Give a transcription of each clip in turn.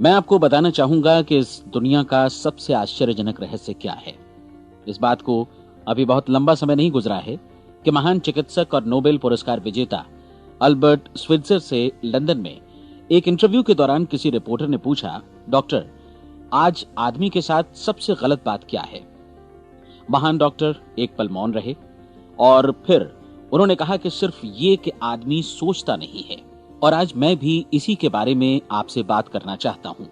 मैं आपको बताना चाहूंगा कि इस दुनिया का सबसे आश्चर्यजनक रहस्य क्या है। इस बात को अभी बहुत लंबा समय नहीं गुजरा है कि महान चिकित्सक और नोबेल पुरस्कार विजेता अल्बर्ट स्विट्जर से लंदन में एक इंटरव्यू के दौरान किसी रिपोर्टर ने पूछा, डॉक्टर, आज आदमी के साथ सबसे गलत बात क्या है? महान डॉक्टर एक पल मौन रहे और फिर उन्होंने कहा कि सिर्फ ये कि आदमी सोचता नहीं है। और आज मैं भी इसी के बारे में आपसे बात करना चाहता हूं।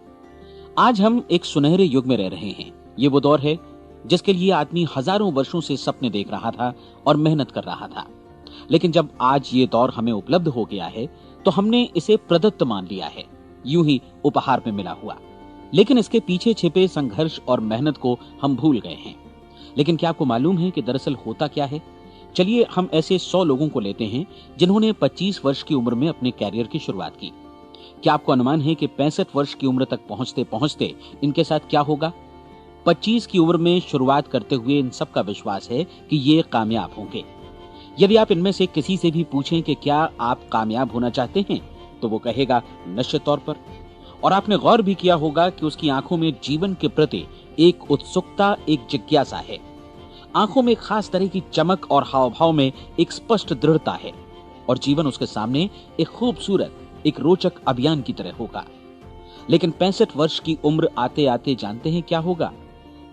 आज हम एक सुनहरे युग में रह रहे हैं। ये वो दौर है जिसके लिए आदमी हजारों वर्षों से सपने देख रहा था और मेहनत कर रहा था। लेकिन जब आज ये दौर हमें उपलब्ध हो गया है तो हमने इसे प्रदत्त मान लिया है, यूं ही उपहार में मिला हुआ। लेकिन इसके पीछे छिपे संघर्ष और मेहनत को हम भूल गए हैं। लेकिन क्या आपको मालूम है कि दरअसल होता क्या है? चलिए हम ऐसे 100 लोगों को लेते हैं जिन्होंने 25 वर्ष की उम्र में अपने कैरियर की शुरुआत की। क्या आपको अनुमान है कि 65 वर्ष की उम्र तक पहुंचते पहुंचते इनके साथ क्या होगा? 25 की उम्र में शुरुआत करते हुए इन सब का विश्वास है कि ये कामयाब होंगे। यदि आप इनमें से किसी से भी पूछें कि क्या आप कामयाब होना चाहते हैं, तो वो कहेगा निश्चित तौर पर। और आपने गौर भी किया होगा कि उसकी आंखों में जीवन के प्रति एक उत्सुकता, एक जिज्ञासा है। आंखों में खास तरह की चमक और हाव भाव में एक स्पष्ट दृढ़ता है और जीवन उसके सामने एक खूबसूरत, एक रोचक अभियान की तरह होगा। लेकिन 65 वर्ष की उम्र आते आते जानते हैं क्या होगा?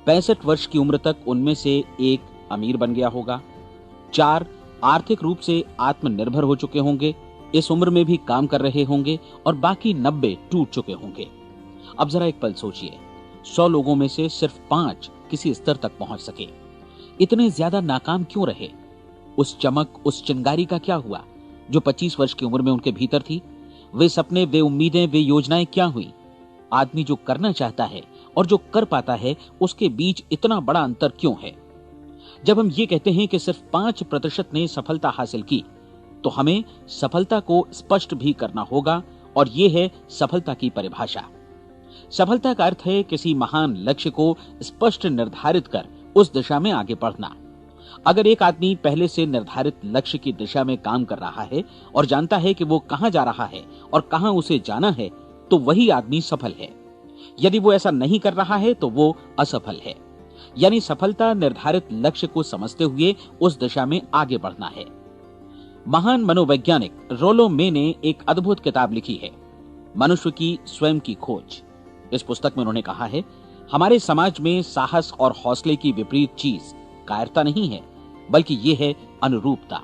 65 वर्ष की उम्र तक उनमें से एक अमीर बन गया होगा, 4 आर्थिक रूप से आत्मनिर्भर हो चुके होंगे, इस उम्र में भी काम कर रहे होंगे और बाकी 90 टूट चुके होंगे। अब जरा एक पल सोचिए, 100 लोगों में से सिर्फ 5 किसी स्तर तक पहुंच सके। इतने ज्यादा नाकाम क्यों रहे? उस चमक, उस चिंगारी का क्या हुआ जो 25 वर्ष की उम्र में उनके भीतर थी? वे सपने, वे उम्मीदें, वे योजनाएं क्या हुई? आदमी जो करना चाहता है और जो कर पाता है, उसके बीच इतना बड़ा अंतर क्यों है? जब हम ये कहते हैं कि सिर्फ 5% ने सफलता हासिल की, तो हमें सफलता को स्पष्ट भी करना होगा और ये है सफलता की परिभाषा। सफलता का अर्थ है किसी महान लक्ष्य को स्पष्ट निर्धारित कर उस दिशा में आगे बढ़ना। अगर एक आदमी पहले से निर्धारित लक्ष्य की दिशा में काम कर रहा है और जानता है कि वो कहां जा रहा है और कहां उसे जाना है, तो वही आदमी सफल है। यदि वो ऐसा नहीं कर रहा है तो वो असफल है। यानी सफलता निर्धारित लक्ष्य को समझते हुए उस दिशा में आगे बढ़ना है। महान मनोवैज्ञानिक रोलो मे ने एक अद्भुत किताब लिखी है, मनुष्य की स्वयं की खोज। इस पुस्तक में उन्होंने कहा है, हमारे समाज में साहस और हौसले की विपरीत चीज कायरता नहीं है, बल्कि ये है अनुरूपता।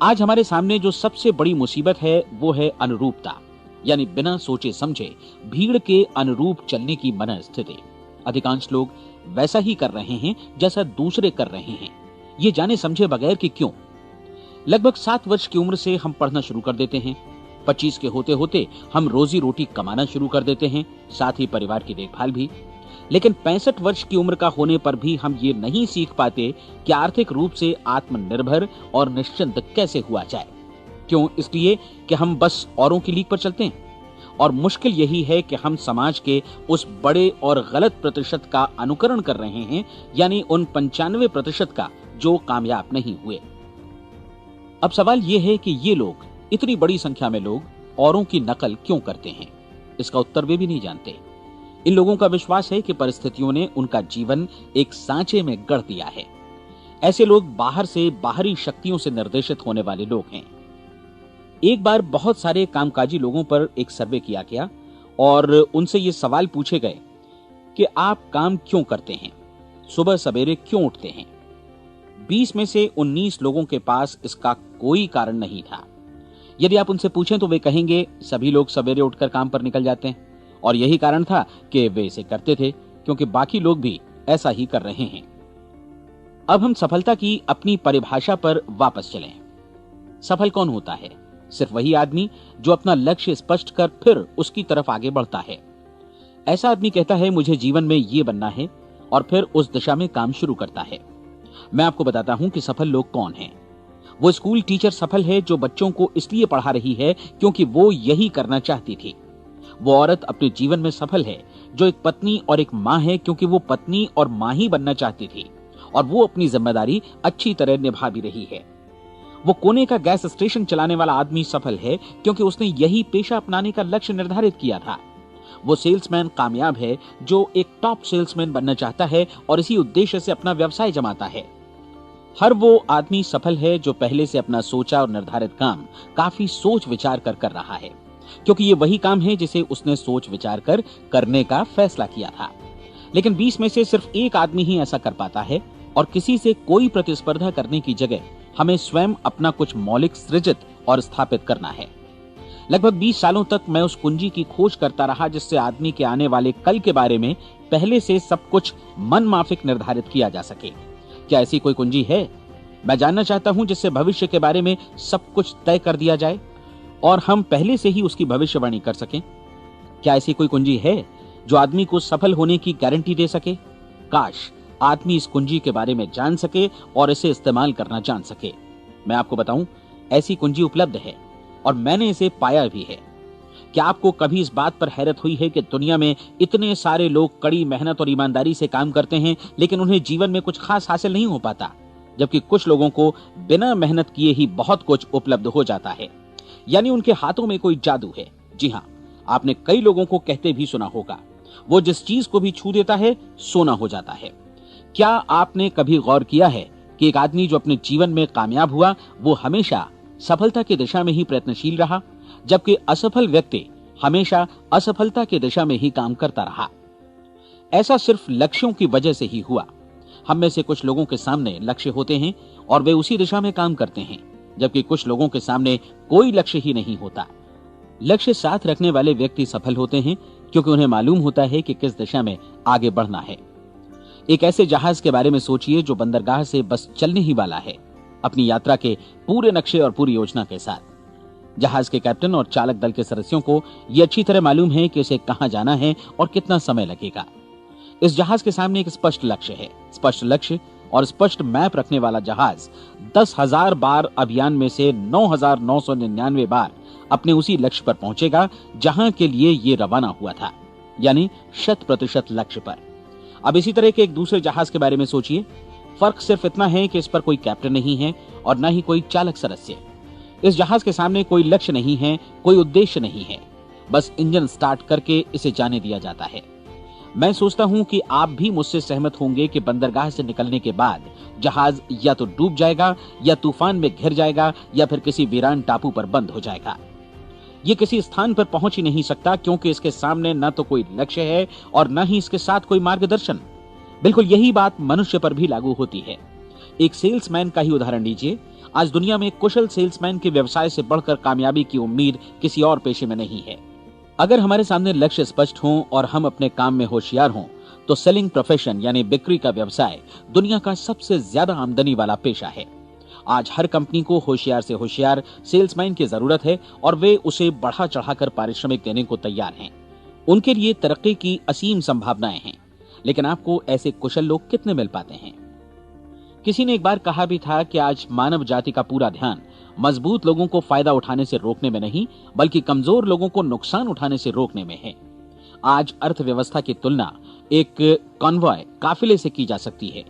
आज हमारे सामने जो सबसे बड़ी मुसीबत है वो है अनुरूपता, यानी बिना सोचे समझे भीड़ के अनुरूप चलने की मनस्थिति। अधिकांश लोग वैसा ही कर रहे हैं जैसा दूसरे कर रहे हैं, ये जाने समझे बगैर कि क्यों। लगभग 7 वर्ष की उम्र से हम पढ़ना शुरू कर देते हैं। 25 के होते होते हम रोजी रोटी कमाना शुरू कर देते हैं, साथ ही परिवार की देखभाल भी। लेकिन 65 वर्ष की उम्र का होने पर भी हम ये नहीं सीख पाते कि आर्थिक रूप से आत्मनिर्भर और निश्चिंत कैसे हुआ जाए। क्यों? इसलिए कि हम बस औरों की लीक पर चलते हैं। और मुश्किल यही है कि हम समाज के उस बड़े और गलत प्रतिशत का अनुकरण कर रहे हैं, यानी उन 95% का जो कामयाब नहीं हुए। अब सवाल यह है कि ये लोग, इतनी बड़ी संख्या में लोग, औरों की नकल क्यों करते हैं? इसका उत्तर वे भी नहीं जानते। इन लोगों का विश्वास है कि परिस्थितियों ने उनका जीवन एक सांचे में गढ़ दिया है। ऐसे लोग बाहर से, बाहरी शक्तियों से निर्देशित होने वाले लोग हैं। एक बार बहुत सारे कामकाजी लोगों पर एक सर्वे किया गया और उनसे ये सवाल पूछे गए कि आप काम क्यों करते हैं, सुबह सवेरे क्यों उठते हैं? 20 में से 19 लोगों के पास इसका कोई कारण नहीं था। यदि आप उनसे पूछें तो वे कहेंगे सभी लोग सवेरे उठकर काम पर निकल जाते हैं और यही कारण था कि वे इसे करते थे क्योंकि बाकी लोग भी ऐसा ही कर रहे हैं। अब हम सफलता की अपनी परिभाषा पर वापस चलें। सफल कौन होता है? सिर्फ वही आदमी जो अपना लक्ष्य स्पष्ट कर फिर उसकी तरफ आगे बढ़ता है। ऐसा आदमी कहता है मुझे जीवन में ये बनना है और फिर उस दिशा में काम शुरू करता है। मैं आपको बताता हूं कि सफल लोग कौन हैं। वो स्कूल टीचर सफल है जो बच्चों को इसलिए पढ़ा रही है क्योंकि वो यही करना चाहती थी। वो औरत अपने जीवन में सफल है जो एक पत्नी और एक मां है क्योंकि वो पत्नी और मां ही बनना चाहती थी और वो अपनी जिम्मेदारी अच्छी तरह निभा भी रही है। वो कोने का गैस स्टेशन चलाने वाला आदमी सफल है क्योंकि उसने यही पेशा अपनाने का लक्ष्य निर्धारित किया था। वो सेल्समैन कामयाब है जो एक टॉप सेल्समैन बनना चाहता है और इसी उद्देश्य से अपना व्यवसाय जमाता है। हर वो आदमी सफल है जो पहले से अपना सोचा और निर्धारित काम काफी सोच विचार कर रहा है, क्योंकि ये वही काम है जिसे उसने सोच विचार कर करने का फैसला किया था। लेकिन 20 में से सिर्फ एक आदमी ही ऐसा कर पाता है, और किसी से कोई प्रतिस्पर्धा करने की जगह हमें स्वयं अपना कुछ मौलिक सृजित और स्थापित करना है। लगभग 20 सालों तक मैं उस कुंजी की खोज करता रहा जिससे आदमी के आने वाले कल के बारे में पहले से सब कुछ मन माफिक निर्धारित किया जा सके। क्या ऐसी कोई कुंजी है? मैं जानना चाहता हूं जिससे भविष्य के बारे में सब कुछ तय कर दिया जाए और हम पहले से ही उसकी भविष्यवाणी कर सकें। क्या ऐसी कोई कुंजी है जो आदमी को सफल होने की गारंटी दे सके? काश आदमी इस कुंजी के बारे में जान सके और इसे इस्तेमाल करना जान सके। मैं आपको बताऊं, ऐसी कुंजी उपलब्ध है और मैंने इसे पाया भी है। क्या आपको कभी इस बात पर हैरत हुई है कि दुनिया में इतने सारे लोग कड़ी मेहनत और ईमानदारी से काम करते हैं, लेकिन उन्हें जीवन में कुछ खास हासिल नहीं हो पाता, जबकि कुछ लोगों को बिना मेहनत किए ही बहुत कुछ उपलब्ध हो जाता है। यानी उनके हाथों में कोई जादू है। जी हाँ, आपने कई लोगों को कहते भी सुना होगा, वो जिस चीज को भी छू देता है सोना हो जाता है। क्या आपने कभी गौर किया है कि एक आदमी जो अपने जीवन में कामयाब हुआ वो हमेशा सफलता की दिशा में ही प्रयत्नशील रहा, जबकि असफल व्यक्ति हमेशा असफलता की दिशा में ही काम करता रहा? ऐसा सिर्फ लक्ष्यों की वजह से ही हुआ। हम में से कुछ लोगों के सामने लक्ष्य होते हैं और वे उसी दिशा में काम करते हैं, जबकि कुछ लोगों के सामने कोई लक्ष्य ही नहीं होता। लक्ष्य साथ रखने वाले व्यक्ति सफल होते हैं क्योंकि उन्हें मालूम होता है कि किस दिशा में आगे बढ़ना है। एक ऐसे जहाज के बारे में सोचिए जो बंदरगाह से बस चलने ही वाला है, अपनी यात्रा के पूरे नक्शे और पूरी योजना के साथ। जहाज के कैप्टन और चालक दल के सदस्यों को यह अच्छी तरह मालूम है कि उसे कहां जाना है और कितना समय लगेगा। इस जहाज के सामने एक स्पष्ट लक्ष्य है। स्पष्ट लक्ष्य और स्पष्ट मैप रखने वाला जहाज 10,000 बार अभियान में से 9,999 बार अपने उसी लक्ष्य पर पहुंचेगा जहां के लिए ये रवाना हुआ था, यानी 100% लक्ष्य पर। अब इसी तरह के एक दूसरे जहाज के बारे में सोचिए। फर्क सिर्फ इतना है कि इस पर कोई कैप्टन नहीं है और न ही कोई चालक सदस्य। इस जहाज के सामने कोई लक्ष्य नहीं है, कोई उद्देश्य नहीं है, बस इंजन स्टार्ट करके इसे जाने दिया जाता है। मैं सोचता हूं कि आप भी मुझसे सहमत होंगे कि बंदरगाह से निकलने के बाद जहाज या तो डूब जाएगा या तूफान में घिर जाएगा या फिर किसी वीरान टापू पर बंद हो जाएगा। ये किसी स्थान पर पहुंच ही नहीं सकता क्योंकि इसके सामने न तो कोई लक्ष्य है और न ही इसके साथ कोई मार्गदर्शन। बिल्कुल यही बात मनुष्य पर भी लागू होती है। एक सेल्समैन का ही उदाहरण लीजिए। आज दुनिया में कुशल सेल्समैन के व्यवसाय से बढ़कर कामयाबी की उम्मीद किसी और पेशे में नहीं है। अगर हमारे सामने लक्ष्य स्पष्ट हों और हम अपने काम में होशियार हों तो सेलिंग प्रोफेशन यानी बिक्री का व्यवसाय दुनिया का सबसे ज्यादा आमदनी वाला पेशा है। आज हर कंपनी को होशियार से होशियार सेल्समैन की जरूरत है और वे उसे बढ़ा चढ़ाकर पारिश्रमिक देने को तैयार हैं। उनके लिए तरक्की की असीम संभावनाएं हैं, लेकिन आपको ऐसे कुशल लोग कितने मिल पाते हैं? किसी ने एक बार कहा भी था कि आज मानव जाति का पूरा ध्यान मजबूत लोगों को फायदा उठाने से रोकने में नहीं, बल्कि कमजोर लोगों को नुकसान उठाने से रोकने में है। आज अर्थव्यवस्था की तुलना एक कॉन्वॉय काफिले से की जा सकती है।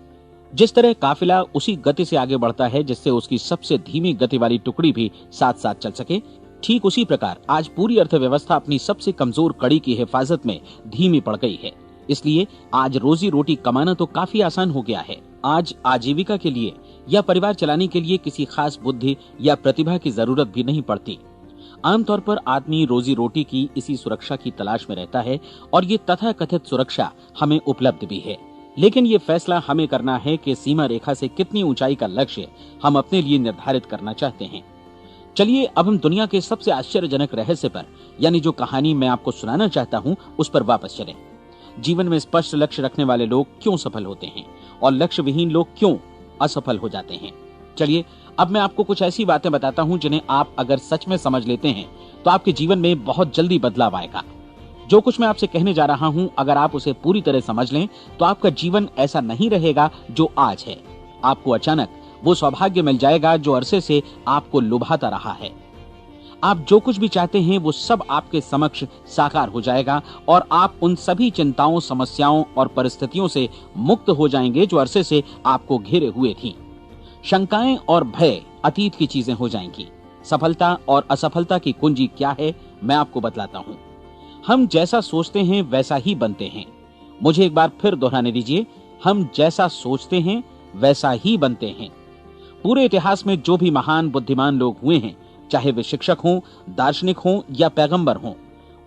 जिस तरह काफिला उसी गति से आगे बढ़ता है जिससे उसकी सबसे धीमी गति वाली टुकड़ी भी साथ साथ चल सके, ठीक उसी प्रकार आज पूरी अर्थव्यवस्था अपनी सबसे कमजोर कड़ी की हिफाजत में धीमी पड़ गई है। इसलिए आज रोजी रोटी कमाना तो काफी आसान हो गया है। आज आजीविका के लिए या परिवार चलाने के लिए किसी खास बुद्धि या प्रतिभा की जरूरत भी नहीं पड़ती। आमतौर पर आदमी रोजी रोटी की इसी सुरक्षा की तलाश में रहता है और ये तथाकथित सुरक्षा हमें उपलब्ध भी है। लेकिन ये फैसला हमें करना है कि सीमा रेखा से कितनी ऊंचाई का लक्ष्य हम अपने लिए निर्धारित करना चाहते हैं। चलिए अब हम दुनिया के सबसे आश्चर्यजनक रहस्य पर, यानी जो कहानी मैं आपको सुनाना चाहता हूं, उस पर वापस चलें। जीवन में स्पष्ट लक्ष्य रखने वाले लोग क्यों सफल होते हैं और लक्ष्य विहीन लोग क्यों असफल हो जाते हैं? चलिए अब मैं आपको कुछ ऐसी बातें बताता हूं जिन्हें आप अगर सच में समझ लेते हैं तो आपके जीवन में बहुत जल्दी बदलाव आएगा। जो कुछ मैं आपसे कहने जा रहा हूं, अगर आप उसे पूरी तरह समझ लें तो आपका जीवन ऐसा नहीं रहेगा जो आज है। आपको अचानक वो सौभाग्य मिल जाएगा जो अरसे से आपको लुभाता रहा है। आप जो कुछ भी चाहते हैं वो सब आपके समक्ष साकार हो जाएगा और आप उन सभी चिंताओं, समस्याओं और परिस्थितियों से मुक्त हो जाएंगे जो अरसे से आपको घेरे हुए थीं। शंकाएं और भय अतीत की चीजें हो जाएंगी। सफलता और असफलता की कुंजी क्या है, मैं आपको बतलाता हूं। हम जैसा सोचते हैं वैसा ही बनते हैं। मुझे एक बार फिर दोहराने दीजिए, हम जैसा सोचते हैं वैसा ही बनते हैं। पूरे इतिहास में जो भी महान बुद्धिमान लोग हुए हैं, चाहे वे शिक्षक हों, दार्शनिक हों या पैगंबर हों,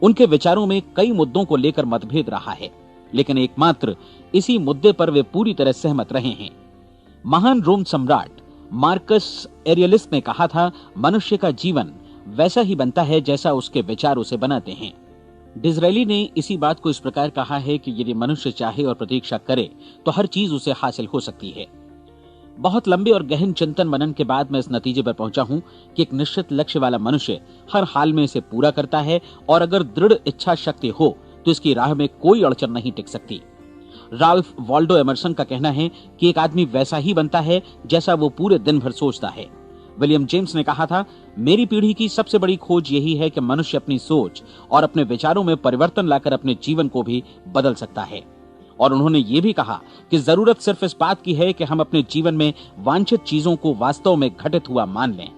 उनके विचारों में कई मुद्दों को लेकर मतभेद रहा है, लेकिन एकमात्र इसी मुद्दे पर वे पूरी तरह सहमत रहे हैं। महान रोम सम्राट मार्कस एरियलिस ने कहा था, मनुष्य का जीवन वैसा ही बनता है जैसा उसके विचार उसे बनाते हैं। डिज़रायली ने इसी बात को इस प्रकार कहा है कि यदि मनुष्य चाहे और प्रतीक्षा करे तो हर चीज उसे हासिल हो सकती है। बहुत लंबे और गहन चिंतन मनन के बाद मैं इस नतीजे पर पहुंचा हूं कि एक निश्चित लक्ष्य वाला मनुष्य हर हाल में इसे पूरा करता है, और अगर दृढ़ इच्छा शक्ति हो तो इसकी राह में कोई अड़चन नहीं टिक सकती। राल्फ वॉल्डो एमर्सन का कहना है कि एक आदमी वैसा ही बनता है जैसा वो पूरे दिन भर सोचता है। विलियम जेम्स ने कहा था, मेरी पीढ़ी की सबसे बड़ी खोज यही है कि मनुष्य अपनी सोच और अपने विचारों में परिवर्तन लाकर अपने जीवन को भी बदल सकता है। और उन्होंने ये भी कहा कि जरूरत सिर्फ इस बात की है कि हम अपने जीवन में वांछित चीजों को वास्तव में घटित हुआ मान लें।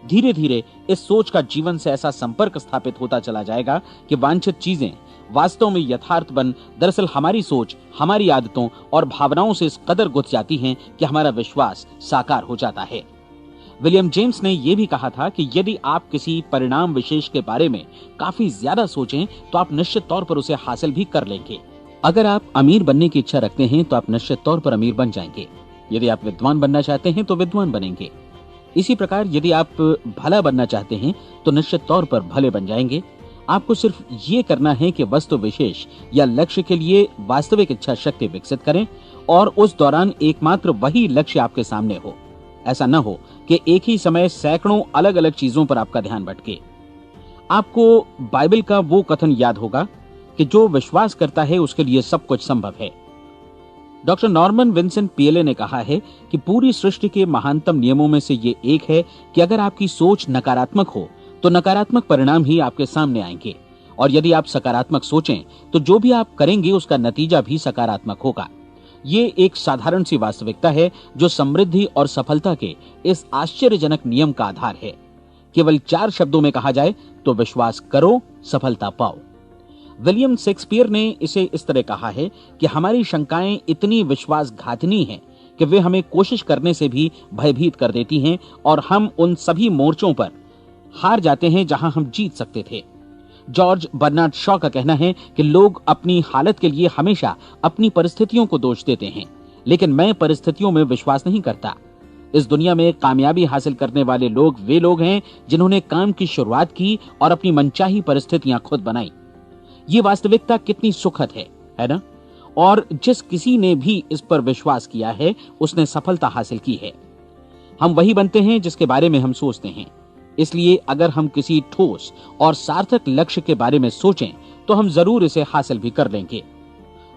धीरे धीरे इस सोच का जीवन से ऐसा संपर्क स्थापित होता चला जाएगा कि वांछित चीजें वास्तव में यथार्थ बन दरअसल हमारी सोच, हमारी आदतों और भावनाओं से इस कदर गुथ जाती हैं कि हमारा विश्वास साकार हो जाता है। विलियम जेम्स ने यह भी कहा था कि यदि आप किसी परिणाम विशेष के बारे में काफी ज्यादा सोचें तो आप निश्चित तौर पर उसे हासिल भी कर लेंगे। अगर आप अमीर बनने की इच्छा रखते हैं तो आप निश्चित तौर पर अमीर बन जाएंगे। यदि आप विद्वान बनना चाहते हैं तो विद्वान बनेंगे। इसी प्रकार यदि आप भला बनना चाहते हैं तो निश्चित तौर पर भले बन जाएंगे। आपको सिर्फ ये करना है कि वस्तु विशेष या लक्ष्य के लिए वास्तविक इच्छा शक्ति विकसित करें और उस दौरान एकमात्र वही लक्ष्य आपके सामने हो। ऐसा न हो कि एक ही समय सैकड़ों अलग अलग चीजों पर आपका ध्यान भटके। आपको बाइबल का वो कथन याद होगा कि जो विश्वास करता है उसके लिए सब कुछ संभव है। डॉक्टर नॉर्मन विंसेंट पीएले ने कहा है कि पूरी सृष्टि के महानतम नियमों में से ये एक है कि अगर आपकी सोच नकारात्मक हो तो नकारात्मक परिणाम ही आपके सामने आएंगे, और यदि आप सकारात्मक सोचें तो जो भी आप करेंगे उसका नतीजा भी सकारात्मक होगा। ये एक साधारण सी वास्तविकता है जो समृद्धि और सफलता के इस आश्चर्यजनक नियम का आधार है। केवल 4 शब्दों में कहा जाए तो विश्वास करो, सफलता पाओ। विलियम शेक्सपियर ने इसे इस तरह कहा है कि हमारी शंकाएं इतनी विश्वासघातिनी हैं कि वे हमें कोशिश करने से भी भयभीत कर देती हैं, और हम उन सभी मोर्चों पर हार जाते हैं जहां हम जीत सकते थे। जॉर्ज बर्नार्ड शॉ का कहना है कि लोग अपनी हालत के लिए हमेशा अपनी परिस्थितियों को दोष देते हैं, लेकिन मैं परिस्थितियों में विश्वास नहीं करता। इस दुनिया में कामयाबी हासिल करने वाले लोग वे लोग हैं जिन्होंने काम की शुरुआत की और अपनी मनचाही परिस्थितियां खुद बनाई। ये वास्तविकता कितनी सुखद है ना? और जिस किसी ने भी इस पर विश्वास किया है उसने सफलता हासिल की है। हम वही बनते हैं जिसके बारे में हम सोचते हैं। इसलिए अगर हम किसी ठोस और सार्थक लक्ष्य के बारे में सोचें तो हम जरूर इसे हासिल भी कर लेंगे।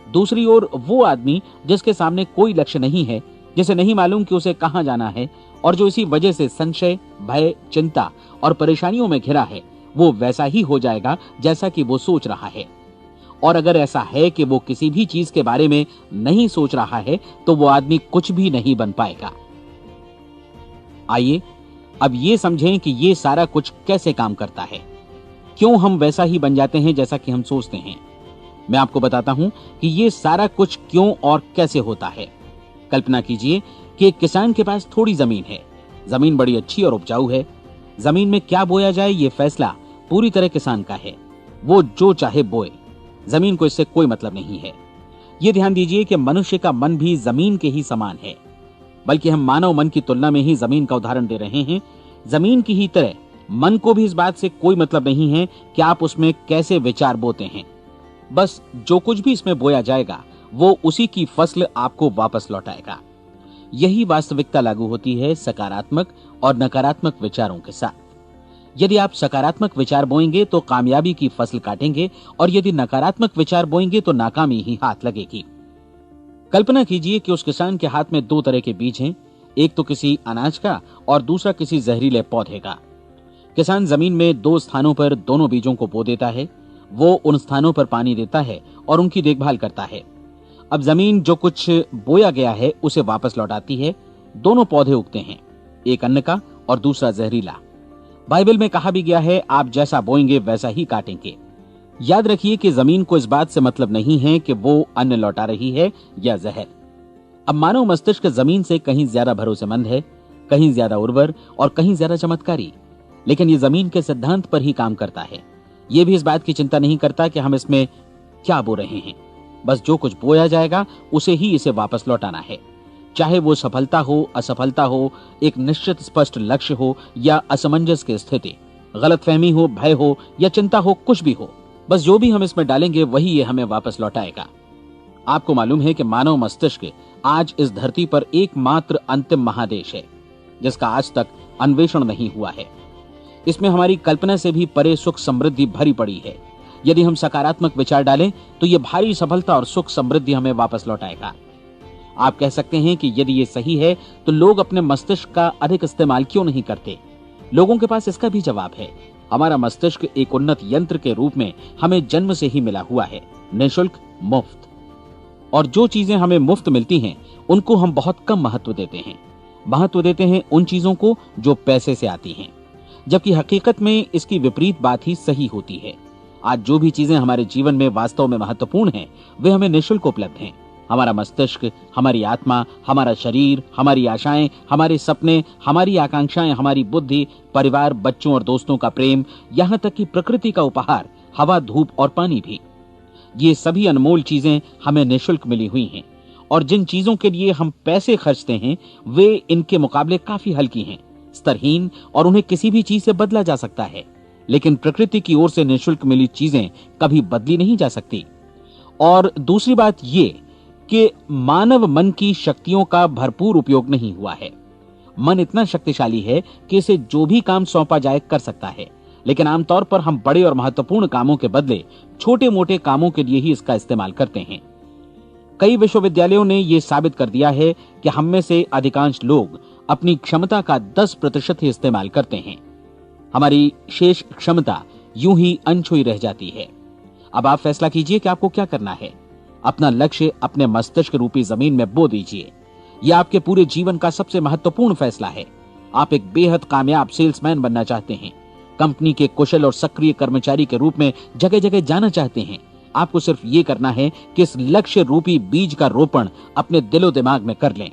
दूसरी ओर वो आदमी जिसके सामने कोई लक्ष्य नहीं है, जिसे नहीं मालूम कि उसे कहां जाना है, और जो इसी वजह से संशय, भय, चिंता और परेशानियों में घिरा है, वो वैसा ही हो जाएगा जैसा कि वो सोच रहा है। और अगर ऐसा है कि वो किसी भी चीज के बारे में नहीं सोच रहा है तो वो आदमी कुछ भी नहीं बन पाएगा। आइए अब ये समझें कि ये सारा कुछ कैसे काम करता है, क्यों हम वैसा ही बन जाते हैं जैसा कि हम सोचते हैं। मैं आपको बताता हूं कि ये सारा कुछ क्यों और कैसे होता है। कल्पना कीजिए कि एक किसान के पास थोड़ी जमीन है। जमीन बड़ी अच्छी और उपजाऊ है। जमीन में क्या बोया जाए ये फैसला पूरी तरह किसान का है। वो जो चाहे बोए, जमीन को इससे कोई मतलब नहीं है। ये ध्यान दीजिए कि मनुष्य का मन भी जमीन के ही समान है, बल्कि हम मानव मन की तुलना में ही जमीन का उदाहरण दे रहे हैं। जमीन की ही तरह मन को भी इस बात से कोई मतलब नहीं है कि आप उसमें कैसे विचार बोते हैं। बस जो कुछ भी इसमें बोया जाएगा वो उसी की फसल आपको वापस लौटाएगा। यही वास्तविकता लागू होती है सकारात्मक और नकारात्मक विचारों के साथ। यदि आप सकारात्मक विचार बोएंगे तो कामयाबी की फसल काटेंगे, और यदि नकारात्मक विचार बोएंगे तो नाकामी ही हाथ लगेगी। कल्पना कीजिए कि उस किसान के हाथ में 2 तरह के बीज हैं, एक तो किसी अनाज का और दूसरा किसी जहरीले पौधे का। किसान जमीन में 2 स्थानों पर दोनों बीजों को बो देता है। वो उन स्थानों पर पानी देता है और उनकी देखभाल करता है। अब जमीन जो कुछ बोया गया है उसे वापस लौटाती है। दोनों पौधे उगते हैं, एक अन्न का और दूसरा जहरीला। बाइबल में कहा भी गया है, आप जैसा बोएंगे वैसा ही काटेंगे। याद रखिए कि जमीन को इस बात से मतलब नहीं है कि वो अन्न लौटा रही है या जहर। अब मानव मस्तिष्क जमीन से कहीं ज्यादा भरोसेमंद है, कहीं ज्यादा उर्वर और कहीं ज्यादा चमत्कारी, लेकिन ये जमीन के सिद्धांत पर ही काम करता है। ये भी इस बात की चिंता नहीं करता कि हम इसमें क्या बो रहे हैं। बस जो कुछ बोया जाएगा उसे ही इसे वापस लौटाना है, चाहे वो सफलता हो, असफलता हो, एक निश्चित स्पष्ट लक्ष्य हो या असमंजस की स्थिति, गलतफहमी हो, भय हो या चिंता हो, कुछ भी हो। बस जो भी हम इसमें डालेंगे वही ये हमें वापस लौटाएगा। आपको मालूम है कि मानव मस्तिष्क आज इस धरती पर एकमात्र अंतिम महादेश है जिसका आज तक अन्वेषण नहीं हुआ है। इसमें हमारी कल्पना से भी परे सुख समृद्धि भरी पड़ी है। यदि हम सकारात्मक विचार डालें तो ये भारी सफलता और सुख समृद्धि हमें वापस लौटाएगा। आप कह सकते हैं कि यदि ये सही है तो लोग अपने मस्तिष्क का अधिक इस्तेमाल क्यों नहीं करते? लोगों के पास इसका भी जवाब है। हमारा मस्तिष्क एक उन्नत यंत्र के रूप में हमें जन्म से ही मिला हुआ है, निःशुल्क, मुफ्त। और जो चीजें हमें मुफ्त मिलती हैं उनको हम बहुत कम महत्व देते हैं। महत्व देते हैं उन चीजों को जो पैसे से आती हैं, जबकि हकीकत में इसकी विपरीत बात ही सही होती है। आज जो भी चीजें हमारे जीवन में वास्तव में महत्वपूर्ण हैं वे हमें निःशुल्क उपलब्ध हैं। हमारा मस्तिष्क, हमारी आत्मा, हमारा शरीर, हमारी आशाएं, हमारे सपने, हमारी आकांक्षाएं, हमारी बुद्धि, परिवार, बच्चों और दोस्तों का प्रेम, यहाँ तक कि प्रकृति का उपहार, हवा, धूप और पानी भी। ये सभी अनमोल चीजें हमें निःशुल्क मिली हुई हैं और जिन चीजों के लिए हम पैसे खर्चते हैं वे इनके मुकाबले काफी हल्की हैं, स्तरहीन, और उन्हें किसी भी चीज से बदला जा सकता है। लेकिन प्रकृति की ओर से निःशुल्क मिली चीजें कभी बदली नहीं जा सकती। और दूसरी बात ये कि मानव मन की शक्तियों का भरपूर उपयोग नहीं हुआ है। मन इतना शक्तिशाली है कि इसे जो भी काम सौंपा जाए कर सकता है, लेकिन आमतौर पर हम बड़े और महत्वपूर्ण कामों के बदले छोटे मोटे कामों के लिए ही इसका इस्तेमाल करते हैं। कई विश्वविद्यालयों ने यह साबित कर दिया है कि हम में से अधिकांश लोग अपनी क्षमता का 10% ही इस्तेमाल करते हैं। हमारी शेष क्षमता यूं ही अनछुई रह जाती है। अब आप फैसला कीजिए कि आपको क्या करना है। अपना लक्ष्य अपने मस्तिष्क रूपी जमीन में बो दीजिए। यह आपके पूरे जीवन का सबसे महत्वपूर्ण फैसला है। आप एक बेहद कामयाब सेल्समैन बनना चाहते हैं, कंपनी के कुशल और सक्रिय कर्मचारी के रूप में जगह जगह जाना चाहते हैं। आपको सिर्फ ये करना है कि इस लक्ष्य रूपी बीज का रोपण अपने दिलो दिमाग में कर लें।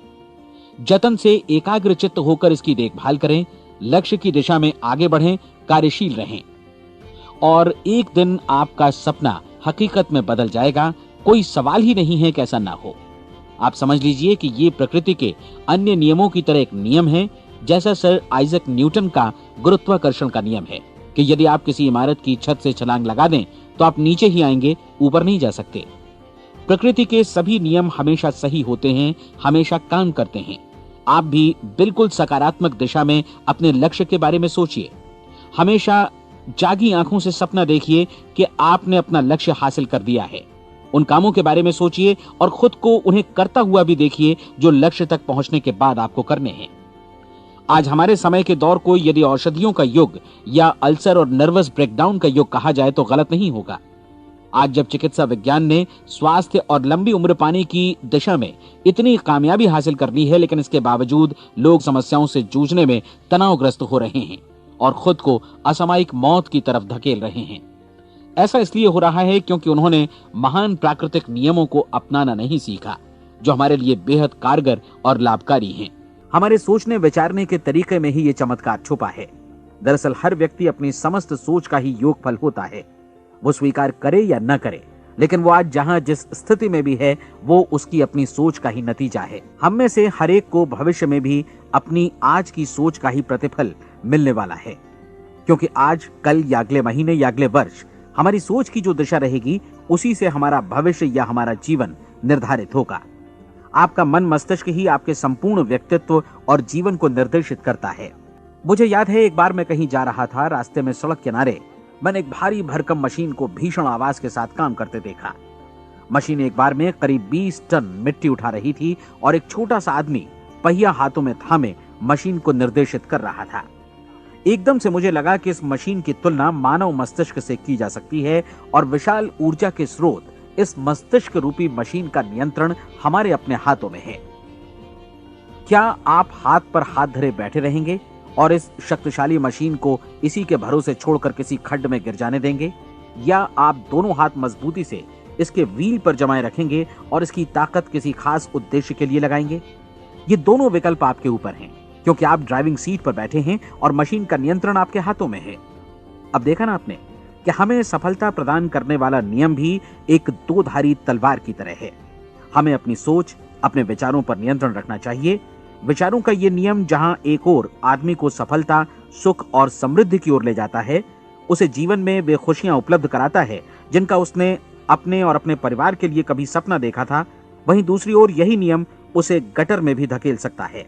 जतन से एकाग्रचित्त होकर इसकी देखभाल करें, लक्ष्य की दिशा में आगे बढ़ें, कार्यशील रहें और एक दिन आपका सपना हकीकत में बदल जाएगा। कोई सवाल ही नहीं है कि ऐसा ना हो। आप समझ लीजिए कि ये प्रकृति के अन्य नियमों की तरह एक नियम है, जैसा सर आइजक न्यूटन का गुरुत्वाकर्षण का नियम है कि यदि आप किसी इमारत की छत से छलांग लगा दें तो आप नीचे ही आएंगे, ऊपर नहीं जा सकते। प्रकृति के सभी नियम हमेशा सही होते हैं, हमेशा काम करते हैं। आप भी बिल्कुल सकारात्मक दिशा में अपने लक्ष्य के बारे में सोचिए। हमेशा जागी आंखों से सपना देखिए कि आपने अपना लक्ष्य हासिल कर दिया है। उन कामों के बारे में सोचिए और खुद को उन्हें करता हुआ भी देखिए जो लक्ष्य तक पहुंचने के बाद आपको करने हैं। आज हमारे समय के दौर को यदि औषधियों का युग या अल्सर और नर्वस ब्रेकडाउन का युग कहा जाए तो गलत नहीं होगा। आज जब चिकित्सा विज्ञान ने स्वास्थ्य और लंबी उम्र पाने की दिशा में इतनी कामयाबी हासिल कर ली है, लेकिन इसके बावजूद लोग समस्याओं से जूझने में तनावग्रस्त हो रहे हैं और खुद को असामयिक मौत की तरफ धकेल रहे हैं। ऐसा इसलिए हो रहा है क्योंकि उन्होंने महान प्राकृतिक नियमों को अपनाना नहीं सीखा, जो हमारे लिए बेहद कारगर और लाभकारी हैं। हमारे सोचने विचारने के तरीके में ही ये चमत्कार छुपा है। दरअसल हर व्यक्ति अपनी समस्त सोच का ही योगफल होता है, वो स्वीकार करे या न करे, लेकिन वो आज जहां जिस स्थिति में भी है वो उसकी अपनी सोच का ही नतीजा है। हम में से हर एक को भविष्य में भी अपनी आज की सोच का ही प्रतिफल मिलने वाला है, क्योंकि आज, कल या अगले महीने या अगले वर्ष हमारी सोच की जो दिशा रहेगी उसी से हमारा भविष्य या हमारा जीवन निर्धारित होगा। आपका मन मस्तिष्क ही आपके संपूर्ण व्यक्तित्व और जीवन को निर्देशित करता है। मुझे याद है एक बार मैं कहीं जा रहा था, रास्ते में सड़क किनारे मैंने एक भारी भरकम मशीन को भीषण आवाज के साथ काम करते देखा। मशीन एक बार में करीब 20 टन मिट्टी उठा रही थी और एक छोटा सा आदमी पहिया हाथों में थामे मशीन को निर्देशित कर रहा था। एकदम से मुझे लगा कि इस मशीन की तुलना मानव मस्तिष्क से की जा सकती है और विशाल ऊर्जा के स्रोत इस मस्तिष्क रूपी मशीन का नियंत्रण हमारे अपने हाथों में है। क्या आप हाथ पर हाथ धरे बैठे रहेंगे और इस शक्तिशाली मशीन को इसी के भरोसे छोड़कर किसी खड्ड में गिर जाने देंगे? या आप दोनों हाथ मजबूती से इसके व्हील पर जमाए रखेंगे और इसकी ताकत किसी खास उद्देश्य के लिए लगाएंगे? ये दोनों विकल्प आपके ऊपर हैं, क्योंकि आप ड्राइविंग सीट पर बैठे हैं और मशीन का नियंत्रण आपके हाथों में है। अब देखा ना आपने कि हमें सफलता प्रदान करने वाला नियम भी एक दो-धारी तलवार की तरह है। हमें अपनी सोच, अपने विचारों पर नियंत्रण रखना चाहिए। विचारों का ये नियम जहां एक ओर आदमी को सफलता, सुख और समृद्धि की ओर ले जाता है, उसे जीवन में वे खुशियां उपलब्ध कराता है जिनका उसने अपने और अपने परिवार के लिए कभी सपना देखा था, वहीं दूसरी ओर यही नियम उसे गटर में भी धकेल सकता है।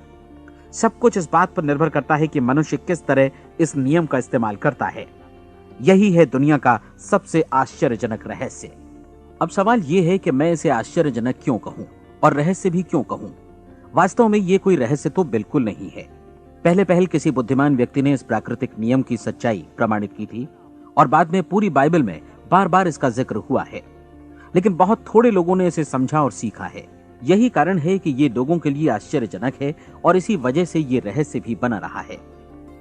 सब कुछ इस बात पर निर्भर करता है कि मनुष्य किस तरह इस नियम का इस्तेमाल करता है। यही है दुनिया का सबसे आश्चर्यजनक रहस्य। अब सवाल यह है कि मैं इसे आश्चर्यजनक क्यों कहूं और रहस्य भी क्यों कहूं? वास्तव में यह कोई रहस्य तो बिल्कुल नहीं है। पहले पहल किसी बुद्धिमान व्यक्ति ने इस प्राकृतिक नियम की सच्चाई प्रमाणित की थी और बाद में पूरी बाइबल में बार बार इसका जिक्र हुआ है, लेकिन बहुत थोड़े लोगों ने इसे समझा और सीखा है। यही कारण है कि ये लोगों के लिए आश्चर्यजनक है और इसी वजह से ये रहस्य भी बना रहा है।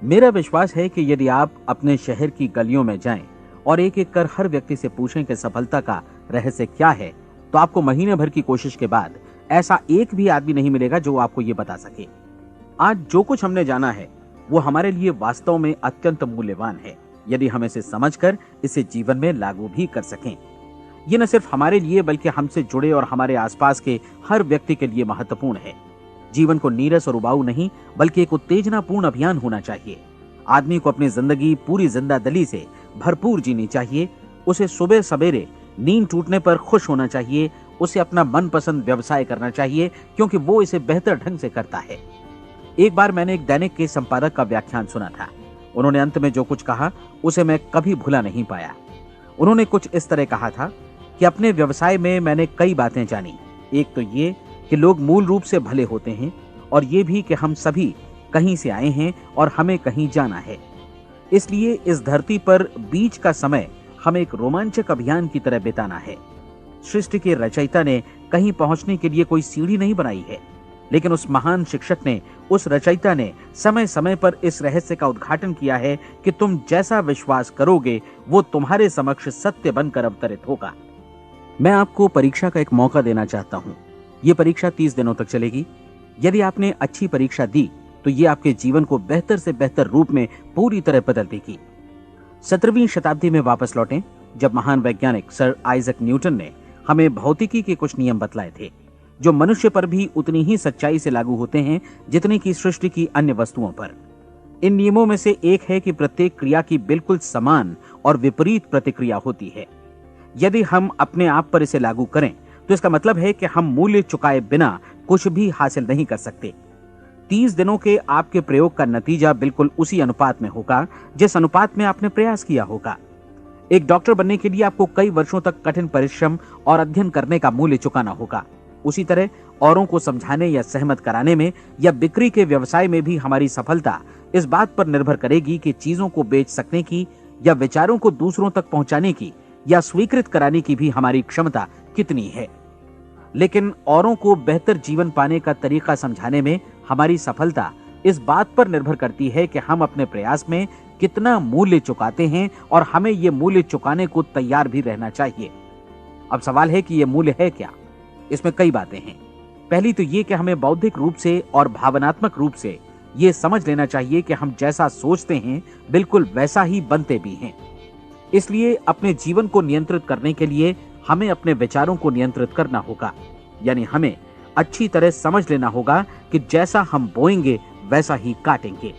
मेरा विश्वास है कि यदि आप अपने शहर की गलियों में जाएं और एक एक कर हर व्यक्ति से पूछें कि सफलता का रहस्य क्या है, तो आपको महीने भर की कोशिश के बाद ऐसा एक भी आदमी नहीं मिलेगा जो आपको ये बता सके। आज जो कुछ हमने जाना है वो हमारे लिए वास्तव में अत्यंत मूल्यवान है, यदि हम इसे समझकर इसे जीवन में लागू भी कर सकें। ये न सिर्फ हमारे लिए बल्कि हमसे जुड़े और हमारे आसपास के हर व्यक्ति के लिए महत्वपूर्ण है। जीवन को नीरस और उबाऊ नहीं बल्कि एक उत्तेजनापूर्ण अभियान होना चाहिए। आदमी को अपनी जिंदगी पूरी जिंदादिली से भरपूर जीनी चाहिए। उसे सुबह सवेरे नींद टूटने पर खुश होना चाहिए। उसे अपना मनपसंद व्यवसाय करना चाहिए क्योंकि वो इसे बेहतर ढंग से करता है। एक बार मैंने एक दैनिक के संपादक का व्याख्यान सुना था। उन्होंने अंत में जो कुछ कहा उसे मैं कभी भुला नहीं पाया। उन्होंने कुछ इस तरह कहा था कि अपने व्यवसाय में मैंने कई बातें जानी। एक तो ये कि लोग मूल रूप से भले होते हैं और ये भी कि हम सभी कहीं से आए हैं और हमें कहीं जाना है। इसलिए इस धरती पर बीच का समय हमें एक रोमांचक अभियान की तरह बिताना है। सृष्टि के रचयिता ने कहीं पहुंचने के लिए कोई सीढ़ी नहीं बनाई है, लेकिन उस महान शिक्षक ने, उस रचयिता ने समय समय पर इस रहस्य का उद्घाटन किया है कि तुम जैसा विश्वास करोगे वो तुम्हारे समक्ष सत्य बनकर अवतरित होगा। मैं आपको परीक्षा का एक मौका देना चाहता हूं। ये परीक्षा 30 दिनों तक चलेगी। यदि आपने अच्छी परीक्षा दी तो ये आपके जीवन को बेहतर से बेहतर रूप में पूरी तरह बदल देगी। 17वीं शताब्दी में वापस लौटें, जब महान वैज्ञानिक सर आइजक न्यूटन ने हमें भौतिकी के कुछ नियम बतलाए थे, जो मनुष्य पर भी उतनी ही सच्चाई से लागू होते हैं जितनी की सृष्टि की अन्य वस्तुओं पर। इन नियमों में से एक है कि प्रत्येक क्रिया की बिल्कुल समान और विपरीत प्रतिक्रिया होती है। यदि हम अपने आप पर इसे लागू करें तो इसका मतलब है कि हम मूल्य चुकाए बिना कुछ भी हासिल नहीं कर सकते। 30 दिनों के आपके प्रयोग का नतीजा बिल्कुल उसी अनुपात में होगा जिस अनुपात में आपने प्रयास किया होगा। एक डॉक्टर बनने के लिए आपको कई वर्षों तक कठिन परिश्रम और अध्ययन करने का मूल्य चुकाना होगा। उसी तरह औरों को समझाने या सहमत कराने में या बिक्री के व्यवसाय में भी हमारी सफलता इस बात पर निर्भर करेगी कि चीजों को बेच सकने की या विचारों को दूसरों तक पहुंचाने की या स्वीकृत कराने की भी हमारी क्षमता कितनी है। लेकिन औरों को बेहतर जीवन पाने का तरीका समझाने में हमारी सफलता इस बात पर निर्भर करती है कि हम अपने प्रयास में कितना मूल्य चुकाते हैं और हमें ये मूल्य चुकाने को तैयार भी रहना चाहिए। अब सवाल है कि ये मूल्य है क्या? इसमें कई बातें हैं। पहली तो ये कि हमें बौद्धिक रूप से और भावनात्मक रूप से ये समझ लेना चाहिए कि हम जैसा सोचते हैं बिल्कुल वैसा ही बनते भी हैं। इसलिए अपने जीवन को नियंत्रित करने के लिए हमें अपने विचारों को नियंत्रित करना होगा। यानी हमें अच्छी तरह समझ लेना होगा कि जैसा हम बोएंगे वैसा ही काटेंगे।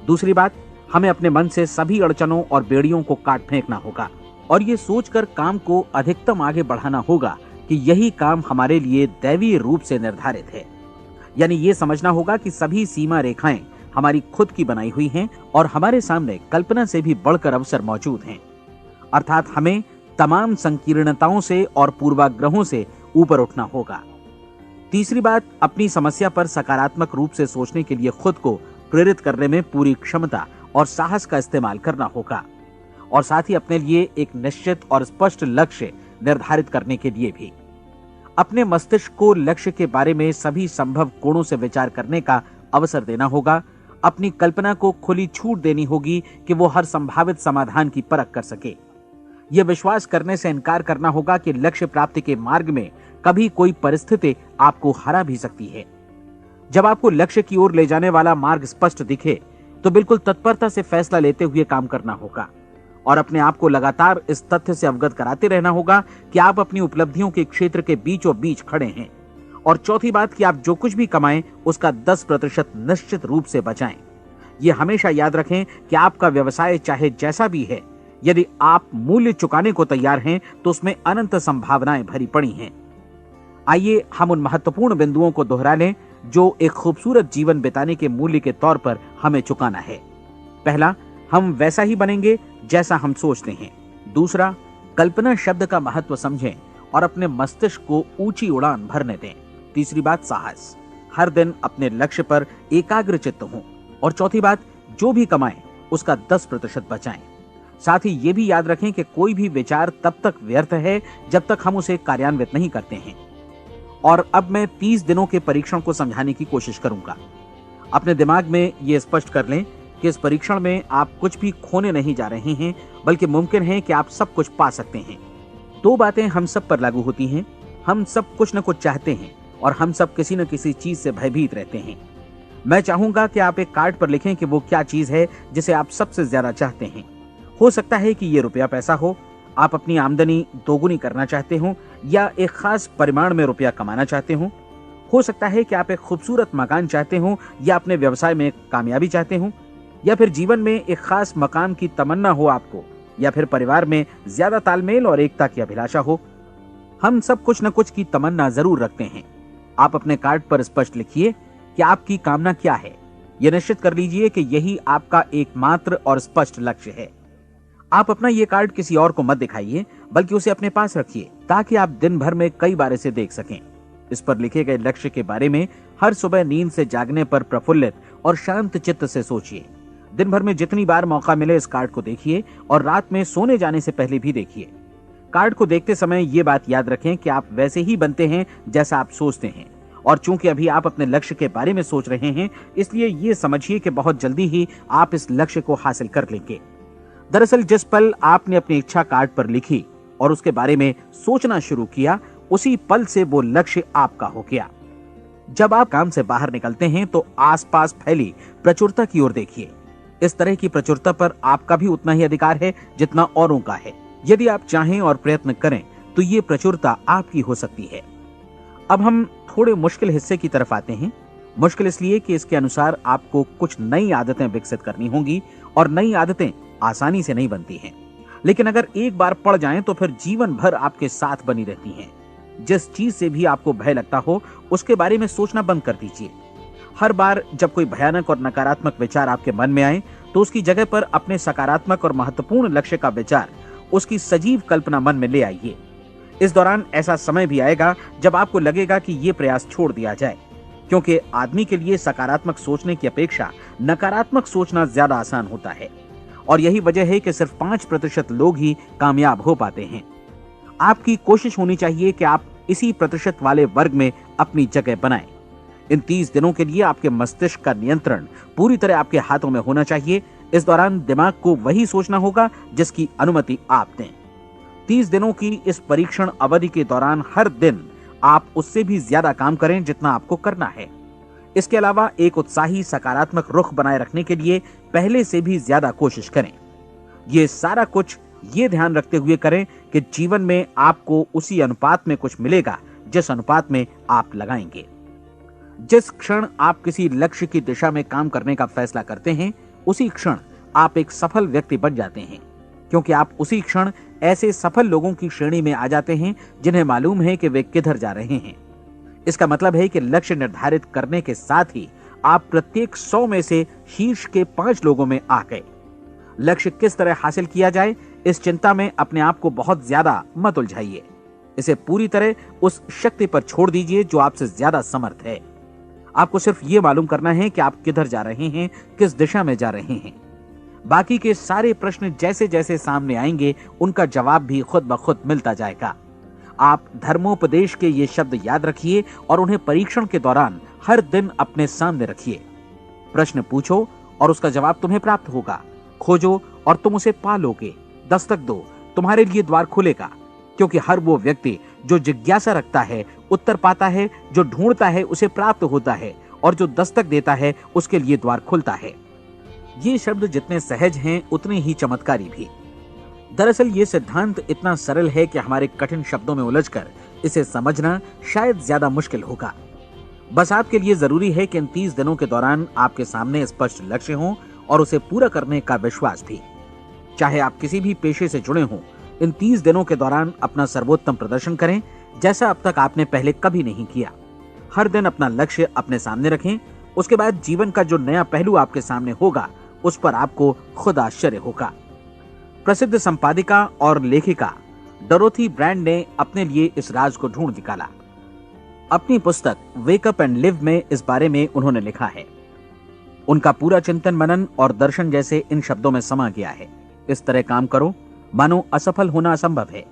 दूसरी बात, हमें अपने मन से सभी अड़चनों और बेड़ियों को काट फेंकना होगा और ये सोचकर काम को अधिकतम आगे बढ़ाना होगा कि यही काम हमारे लिए दैवीय रूप से निर्धारित है। यानी ये समझना होगा कि सभी सीमा रेखाएं हमारी खुद की बनाई हुई हैं और हमारे सामने कल्पना से भी बढ़कर अवसर मौजूद हैं। अर्थात हमें तमाम संकीर्णताओं से और पूर्वाग्रहों से ऊपर उठना होगा। तीसरी बात, अपनी समस्या पर सकारात्मक रूप से सोचने के लिए खुद को प्रेरित करने में पूरी क्षमता और साहस का इस्तेमाल करना होगा और साथ ही अपने लिए एक निश्चित और स्पष्ट लक्ष्य निर्धारित करने के लिए भी। अपने मस्तिष्क को लक्ष्य के बारे में सभी संभव कोणों से विचार करने का अवसर देना होगा। अपनी कल्पना को खुली छूट देनी होगी कि वो हर संभावित समाधान की परख कर सके। यह विश्वास करने से इनकार करना होगा कि लक्ष्य प्राप्ति के मार्ग में कभी कोई परिस्थिति आपको हरा भी सकती है। जब आपको लक्ष्य की ओर ले जाने वाला मार्ग स्पष्ट दिखे तो बिल्कुल तत्परता से फैसला लेते हुए काम करना होगा और अपने आप को लगातार इस तथ्य से अवगत कराते रहना होगा कि आप अपनी उपलब्धियों के क्षेत्र के बीचों बीच खड़े हैं। और चौथी बात कि आप जो कुछ भी कमाएं उसका 10% निश्चित रूप से बचाएं। ये हमेशा याद रखें कि आपका व्यवसाय चाहे जैसा भी है, यदि आप मूल्य चुकाने को तैयार हैं तो उसमें अनंत संभावनाएं भरी पड़ी हैं। आइए हम उन महत्वपूर्ण बिंदुओं को दोहरा लें जो एक खूबसूरत जीवन बिताने के मूल्य के तौर पर हमें चुकाना है। पहला, हम वैसा ही बनेंगे जैसा हम सोचते हैं। दूसरा, कल्पना शब्द का महत्व समझें और अपने मस्तिष्क को ऊंची उड़ान भरने दें। तीसरी बात, साहस, हर दिन अपने लक्ष्य पर एकाग्र चित्त हों। और चौथी बात, जो भी कमाएं उसका 10% बचाएं। साथ ही ये भी याद रखें कि कोई भी विचार तब तक व्यर्थ है जब तक हम उसे कार्यान्वित नहीं करते हैं। और अब मैं 30 दिनों के परीक्षण को समझाने की कोशिश करूंगा। अपने दिमाग में ये स्पष्ट कर लें कि इस परीक्षण में आप कुछ भी खोने नहीं जा रहे हैं, बल्कि मुमकिन है कि आप सब कुछ पा सकते हैं। 2 बातें हम सब पर लागू होती हैं। हम सब कुछ न कुछ चाहते हैं और हम सब किसी न किसी चीज से भयभीत रहते हैं। मैं चाहूंगा कि आप एक कार्ड पर लिखें कि वो क्या चीज है जिसे आप सबसे ज्यादा चाहते हैं। हो सकता है कि ये रुपया पैसा हो, आप अपनी आमदनी दोगुनी करना चाहते हो, या एक खास परिमाण में रुपया कमाना चाहते हो सकता है कि आप एक खूबसूरत मकान चाहते हो, या अपने व्यवसाय में कामयाबी चाहते हो, या फिर जीवन में एक खास मकाम की तमन्ना हो आपको, या फिर परिवार में ज्यादा तालमेल और एकता की अभिलाषा हो। हम सब कुछ न कुछ की तमन्ना जरूर रखते हैं। आप अपने कार्ड पर स्पष्ट लिखिए कि आपकी कामना क्या है। यह निश्चित कर लीजिए कि यही आपका एकमात्र और स्पष्ट लक्ष्य है। आप अपना ये कार्ड किसी और को मत दिखाइए, बल्कि उसे अपने पास रखिए ताकि आप दिन भर में कई बार इसे देख सकें। इस पर लिखे गए लक्ष्य के बारे में हर सुबह नींद से जागने पर प्रफुल्लित और शांत चित्त से सोचिए। दिन भर में जितनी बार मौका मिले इस कार्ड को देखिए और रात में सोने जाने से पहले भी देखिए। कार्ड को देखते समय ये बात याद रखें कि आप वैसे ही बनते हैं जैसा आप सोचते हैं। और चूंकि अभी आप अपने लक्ष्य के बारे में सोच रहे हैं, इसलिए ये समझिए कि बहुत जल्दी ही आप इस लक्ष्य को हासिल कर लेंगे। दरअसल जिस पल आपने अपनी इच्छा कार्ड पर लिखी और उसके बारे में सोचना शुरू किया, उसी पल से वो लक्ष्य आपका हो गया। जब आप काम से बाहर निकलते हैं तो आसपास फैली प्रचुरता की ओर देखिए। इस तरह की प्रचुरता पर आपका भी उतना ही अधिकार है जितना औरों का है। यदि आप चाहें और प्रयत्न करें तो ये प्रचुरता आपकी हो सकती है। अब हम थोड़े मुश्किल हिस्से की तरफ आते हैं। मुश्किल इसलिए कि इसके अनुसार आपको कुछ नई आदतें विकसित करनी होंगी और नई आदतें आसानी से नहीं बनती हैं, लेकिन अगर एक बार पड़ जाएं तो फिर जीवन भर आपके साथ बनी रहती हैं। जिस चीज से भी आपको भय लगता हो उसके बारे में सोचना बंद कर दीजिए। हर बार जब कोई भयानक और नकारात्मक विचार आपके मन में आए तो उसकी जगह पर अपने सकारात्मक और महत्वपूर्ण लक्ष्य का विचार, उसकी सजीव कल्पना मन में ले आइए। इस दौरान ऐसा समय भी आएगा जब आपको लगेगा कि ये प्रयास छोड़ दिया जाए, क्योंकि आदमी के लिए सकारात्मक सोचने की अपेक्षा नकारात्मक सोचना ज्यादा आसान होता है। और यही वजह है कि सिर्फ 5% लोग ही कामयाब हो पाते हैं। आपकी कोशिश होनी चाहिए कि आप इसी प्रतिशत वाले वर्ग में अपनी जगह बनाएं। इन 30 दिनों के लिए आपके मस्तिष्क का नियंत्रण पूरी तरह आपके हाथों में होना चाहिए। इस दौरान दिमाग को वही सोचना होगा जिसकी अनुमति आप दें। 30 दिनों की इस परीक्षण अवधि के दौरान हर दिन आप उससे भी ज्यादा काम करें जितना आपको करना है। इसके अलावा एक उत्साही सकारात्मक रुख बनाए रखने के लिए पहले से भी ज्यादा कोशिश करें। ये सारा कुछ ये ध्यान रखते हुए करें कि जीवन में आपको उसी अनुपात में कुछ मिलेगा जिस अनुपात में आप लगाएंगे। जिस क्षण आप किसी लक्ष्य की दिशा में काम करने का फैसला करते हैं, उसी क्षण आप एक सफल व्यक्ति बन जाते हैं, क्योंकि आप उसी क्षण ऐसे सफल लोगों की श्रेणी में आ जाते हैं जिन्हें मालूम है कि वे किधर जा रहे हैं। इसका मतलब है कि लक्ष्य निर्धारित करने के साथ ही आप प्रत्येक 100 में से शीर्ष के 5 लोगों में आ गए। लक्ष्य किस तरह हासिल किया जाए, इस चिंता में अपने आप को बहुत ज्यादा मत उलझाइए। इसे पूरी तरह उस शक्ति पर छोड़ दीजिए जो आपसे ज्यादा समर्थ है। आपको सिर्फ ये मालूम करना है कि आप किधर जा रहे हैं, किस दिशा में जा रहे हैं। बाकी के सारे प्रश्न जैसे जैसे सामने आएंगे उनका जवाब भी खुद ब खुद मिलता जाएगा। आप धर्मोपदेश के ये शब्द याद रखिए और उन्हें परीक्षण के दौरान हर दिन अपने सामने रखिए। प्रश्न पूछो और उसका जवाब तुम्हें प्राप्त होगा। खोजो और तुम उसे पा लोगे। दस्तक दो तुम्हारे लिए द्वार खुलेगा, क्योंकि हर वो व्यक्ति जो जिज्ञासा रखता है उत्तर पाता है, जो ढूंढता है उसे प्राप्त होता है, और जो दस्तक देता है उसके लिए द्वार खुलता है। ये शब्द जितने सहज हैं उतने ही चमत्कारी भी। दरअसल ये सिद्धांत इतना सरल है कि हमारे कठिन शब्दों में उलझकर इसे समझना शायद ज्यादा मुश्किल होगा। बस आपके लिए जरूरी है कि इन 30 दिनों के दौरान आपके सामने स्पष्ट लक्ष्य हो और उसे पूरा करने का विश्वास भी। चाहे आप किसी भी पेशे से जुड़े हों, इन 30 दिनों के दौरान अपना सर्वोत्तम प्रदर्शन करें, जैसा अब तक आपने पहले कभी नहीं किया। हर दिन अपना लक्ष्य अपने सामने रखें। उसके बाद जीवन का जो नया पहलू आपके सामने होगा उस पर आपको खुद आश्चर्य होगा। प्रसिद्ध संपादिका और लेखिका डोरोथी ब्रैंड ने अपने लिए इस राज को ढूंढ निकाला। अपनी पुस्तक वेक अप एंड लिव में इस बारे में उन्होंने लिखा है। उनका पूरा चिंतन मनन और दर्शन जैसे इन शब्दों में समा गया है। इस तरह काम करो मानो असफल होना असंभव है।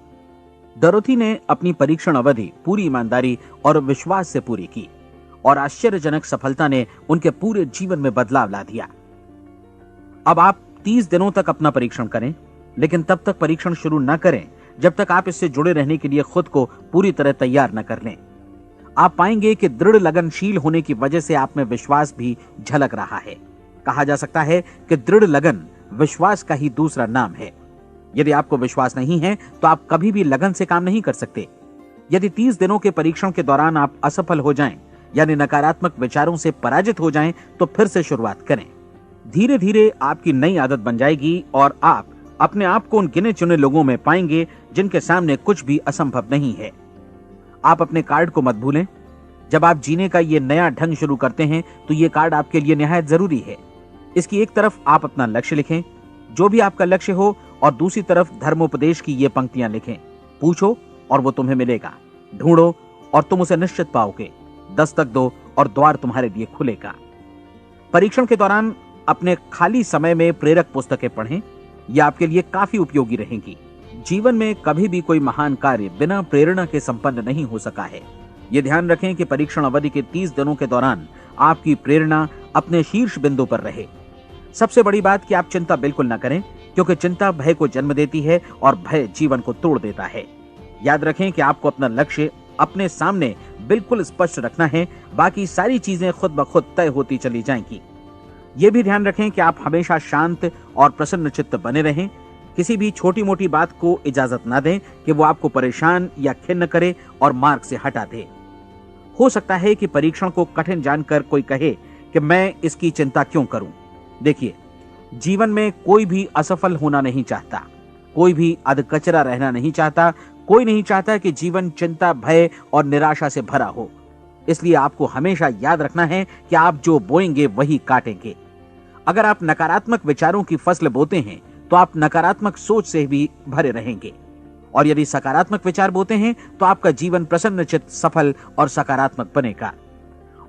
डोरोथी ने अपनी परीक्षण अवधि पूरी ईमानदारी और विश्वास से पूरी की और आश्चर्यजनक सफलता ने उनके पूरे जीवन में बदलाव ला दिया। अब आप 30 दिनों तक अपना परीक्षण करें, लेकिन तब तक परीक्षण शुरू न करें जब तक आप इससे जुड़े रहने के लिए खुद को पूरी तरह तैयार न कर लें। आप पाएंगे कि दृढ़ लगनशील होने की वजह से आप में विश्वास भी झलक रहा है। कहा जा सकता है कि दृढ़ लगन विश्वास का ही दूसरा नाम है। यदि आपको विश्वास नहीं है तो आप कभी भी लगन से काम नहीं कर सकते। यदि 30 दिनों के परीक्षण के दौरान आप असफल हो जाएं, यानी नकारात्मक विचारों से पराजित हो जाएं, तो फिर से शुरुआत करें। धीरे धीरे आपकी नई आदत बन जाएगी और आप अपने आप को उन गिने चुने लोगों में पाएंगे जिनके सामने कुछ भी असंभव नहीं है। आप अपने कार्ड को मत भूलें। जब आप जीने का ये नया ढंग शुरू करते हैं तो ये कार्ड आपके लिए निहायत जरूरी है। इसकी एक तरफ आप अपना लक्ष्य लिखें, जो भी आपका लक्ष्य हो, और दूसरी तरफ धर्मोपदेश की ये पंक्तियां लिखें। पूछो और वो तुम्हें मिलेगा, ढूंढो और तुम उसे निश्चित पाओगे, दस्तक दो और द्वार तुम्हारे लिए खुलेगा। परीक्षण के दौरान अपने खाली समय में प्रेरक पुस्तकें पढ़ें। यह आपके लिए काफी उपयोगी रहेंगी। जीवन में कभी भी कोई महान कार्य बिना प्रेरणा के संपन्न नहीं हो सका है। ये ध्यान रखें कि परीक्षण अवधि के 30 दिनों के दौरान आपकी प्रेरणा अपने शीर्ष बिंदु पर रहे। सबसे बड़ी बात कि आप चिंता बिल्कुल न करें, क्योंकि चिंता भय को जन्म देती है और भय जीवन को तोड़ देता है। याद रखें कि आपको अपना लक्ष्य अपने सामने बिल्कुल स्पष्ट रखना है, बाकी सारी चीजें खुद ब खुद तय होती चली जाएंगी। ये भी ध्यान रखें कि आप हमेशा शांत और प्रसन्न चित्त बने रहें। किसी भी छोटी मोटी बात को इजाजत ना दें कि वो आपको परेशान या खिन्न करे और मार्ग से हटा दे। हो सकता है कि परीक्षण को कठिन जानकर कोई कहे कि मैं इसकी चिंता क्यों करूं। देखिए, जीवन में कोई भी असफल होना नहीं चाहता, कोई भी अधकचरा रहना नहीं चाहता, कोई नहीं चाहता कि जीवन चिंता, भय और निराशा से भरा हो। इसलिए आपको हमेशा याद रखना है कि आप जो बोएंगे वही काटेंगे। अगर आप नकारात्मक विचारों की फसल बोते हैं तो आप नकारात्मक सोच से भी भरे रहेंगे, और यदि सकारात्मक विचार बोते हैं तो आपका जीवन प्रसन्नचित्त, सफल और सकारात्मक बनेगा।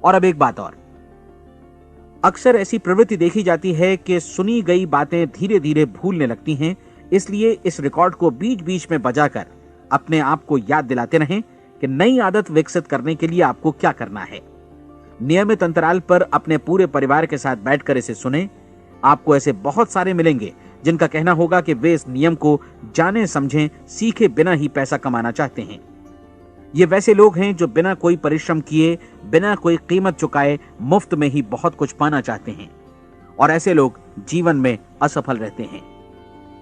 और अब एक बात और, अक्सर ऐसी प्रवृत्ति देखी जाती है कि सुनी गई बातें धीरे धीरे भूलने लगती हैं। इसलिए इस रिकॉर्ड को बीच बीच में बजाकर अपने आप को याद दिलाते रहें कि नई आदत विकसित करने के लिए आपको क्या करना है। नियमित अंतराल पर अपने पूरे परिवार के साथ बैठकर इसे सुनें। आपको ऐसे बहुत सारे मिलेंगे जिनका कहना होगा कि वे इस नियम को जाने समझें सीखे बिना ही पैसा कमाना चाहते हैं। ये वैसे लोग हैं जो बिना कोई परिश्रम किए, बिना कोई कीमत चुकाए मुफ्त में ही बहुत कुछ पाना चाहते हैं, और ऐसे लोग जीवन में असफल रहते हैं।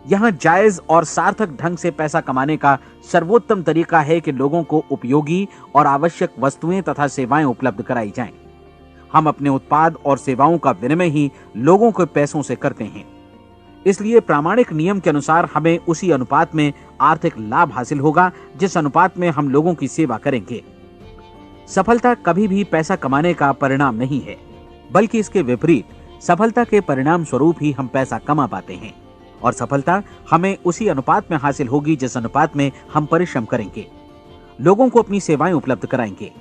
यहां जायज और सार्थक ढंग से पैसा कमाने का सर्वोत्तम तरीका है कि लोगों को उपयोगी और आवश्यक वस्तुएं तथा सेवाएं उपलब्ध कराई जाएं। हम अपने उत्पाद और सेवाओं का विनिमय ही लोगों के पैसों से करते हैं। इसलिए प्रामाणिक नियम के अनुसार हमें उसी अनुपात में आर्थिक लाभ हासिल होगा जिस अनुपात में हम लोगों की सेवा करेंगे। सफलता कभी भी पैसा कमाने का परिणाम नहीं है, बल्कि इसके विपरीत सफलता के परिणाम स्वरूप ही हम पैसा कमा पाते हैं, और सफलता हमें उसी अनुपात में हासिल होगी जिस अनुपात में हम परिश्रम करेंगे, लोगों को अपनी सेवाएं उपलब्ध कराएंगे।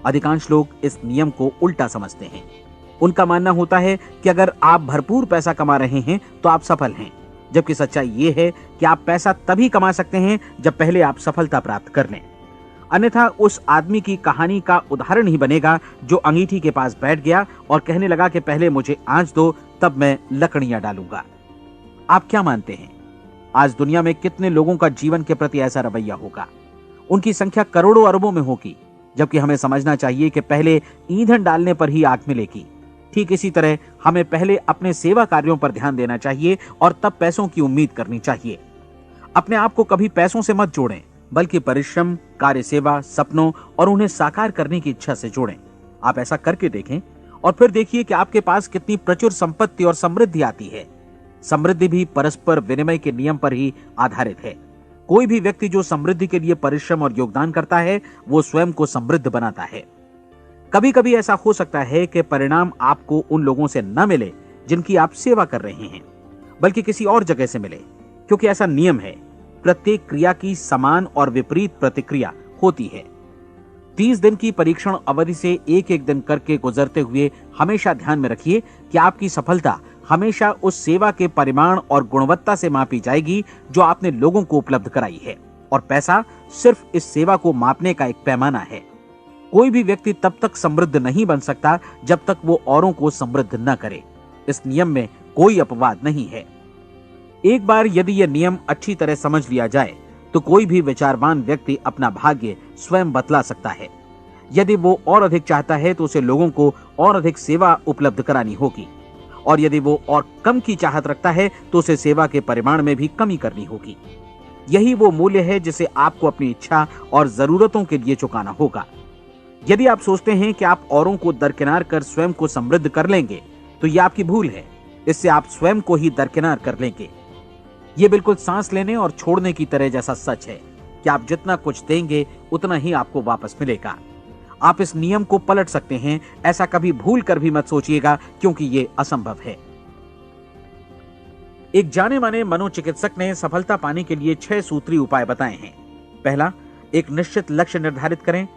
अधिकांश लोग इस नियम को उल्टा समझते हैं। उनका मानना होता है कि अगर आप भरपूर पैसा कमा रहे हैं तो आप सफल हैं, जबकि सच्चाई ये है कि आप पैसा तभी कमा सकते हैं जब पहले आप सफलता प्राप्त कर लें। अन्यथा उस आदमी की कहानी का उदाहरण ही बनेगा जो अंगीठी के पास बैठ गया और कहने लगा कि पहले मुझे आंच दो, तब मैं लकड़ियां डालूंगा। आप क्या मानते हैं, आज दुनिया में कितने लोगों का जीवन के प्रति ऐसा रवैया होगा? उनकी संख्या करोड़ों अरबों में होगी, जबकि हमें समझना चाहिए कि पहले ईंधन डालने पर ही आग मिलेगी। ठीक इसी तरह हमें पहले अपने सेवा कार्यों पर ध्यान देना चाहिए और तब पैसों की उम्मीद करनी चाहिए। अपने आप को कभी पैसों से मत जोड़ें, बल्कि परिश्रम, कार्य सेवा, सपनों और उन्हें साकार करने की इच्छा से जोड़ें। आप ऐसा करके देखें और फिर देखिए कि आपके पास कितनी प्रचुर संपत्ति और समृद्धि आती है। समृद्धि भी परस्पर विनिमय के नियम पर ही आधारित है। कोई भी व्यक्ति जो समृद्धि के लिए परिश्रम और योगदान करता है, वो स्वयं को समृद्ध बनाता है। कभी कभी ऐसा हो सकता है कि परिणाम आपको उन लोगों से न मिले जिनकी आप सेवा कर रहे हैं, बल्कि किसी और जगह से मिले, क्योंकि ऐसा नियम है, प्रत्येक क्रिया की समान और विपरीत प्रतिक्रिया होती है। 30 दिन की परीक्षण अवधि से एक एक दिन करके गुजरते हुए हमेशा ध्यान में रखिए कि आपकी सफलता हमेशा उस सेवा के परिमाण और गुणवत्ता से मापी जाएगी जो आपने लोगों को उपलब्ध कराई है, और पैसा सिर्फ इस सेवा को मापने का एक पैमाना है। कोई भी व्यक्ति तब तक समृद्ध नहीं बन सकता जब तक वो औरों को समृद्ध न करे। इस नियम में कोई अपवाद नहीं है। एक बार यदि यह नियम अच्छी तरह समझ लिया जाए तो कोई भी विचारवान व्यक्ति अपना भाग्य स्वयं बतला सकता है। यदि वो और अधिक चाहता है तो उसे लोगों को और अधिक सेवा उपलब्ध करानी होगी, और यदि वो और कम की चाहत रखता है तो उसे सेवा के परिमाण में भी कमी करनी होगी। यही वो मूल्य है जिसे आपको अपनी इच्छा और जरूरतों के लिए चुकाना होगा। यदि आप सोचते हैं कि आप औरों को दरकिनार कर स्वयं को समृद्ध कर लेंगे तो यह आपकी भूल है। इससे आप स्वयं को ही दरकिनार कर लेंगे। ये बिल्कुल सांस लेने और छोड़ने की तरह जैसा सच है कि आप जितना कुछ देंगे उतना ही आपको वापस मिलेगा। आप इस नियम को पलट सकते हैं, ऐसा कभी भूल कर भी मत सोचिएगा, क्योंकि ये असंभव है। एक जाने माने मनोचिकित्सक ने सफलता पाने के लिए 6 सूत्री उपाय बताए हैं। पहला, एक निश्चित लक्ष्य निर्धारित करें।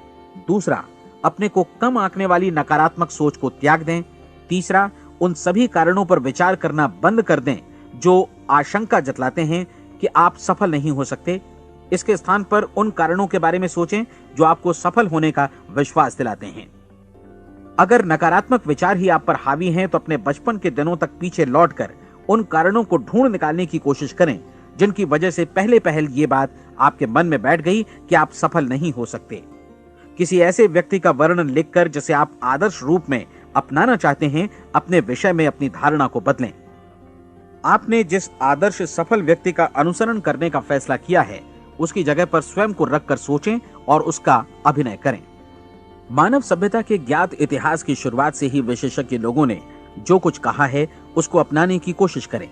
दूसरा, अपने को कम आंकने वाली नकारात्मक सोच को त्याग दें। तीसरा, उन सभी कारणों पर विचार करना बंद कर दें जो आशंका जतलाते हैं कि आप सफल नहीं हो सकते। इसके स्थान पर उन कारणों के बारे में सोचें जो आपको सफल होने का विश्वास दिलाते हैं। अगर नकारात्मक विचार ही आप पर हावी हैं तो अपने बचपन के दिनों तक पीछे लौटकर उन कारणों को ढूंढ निकालने की कोशिश करें जिनकी वजह से पहले पहल ये बात आपके मन में बैठ गई कि आप सफल नहीं हो सकते। किसी ऐसे व्यक्ति का वर्णन लिखकर जिसे आप आदर्श रूप में अपनाना चाहते हैं, अपने विषय में अपनी धारणा को बदलें। आपने जिस आदर्श सफल व्यक्ति का अनुसरण करने का फैसला किया है, उसकी जगह पर स्वयं को रखकर सोचें और उसका अभिनय करें। मानव सभ्यता के ज्ञात इतिहास की शुरुआत से ही विशेषज्ञ लोगों ने जो कुछ कहा है उसको अपनाने की कोशिश करें।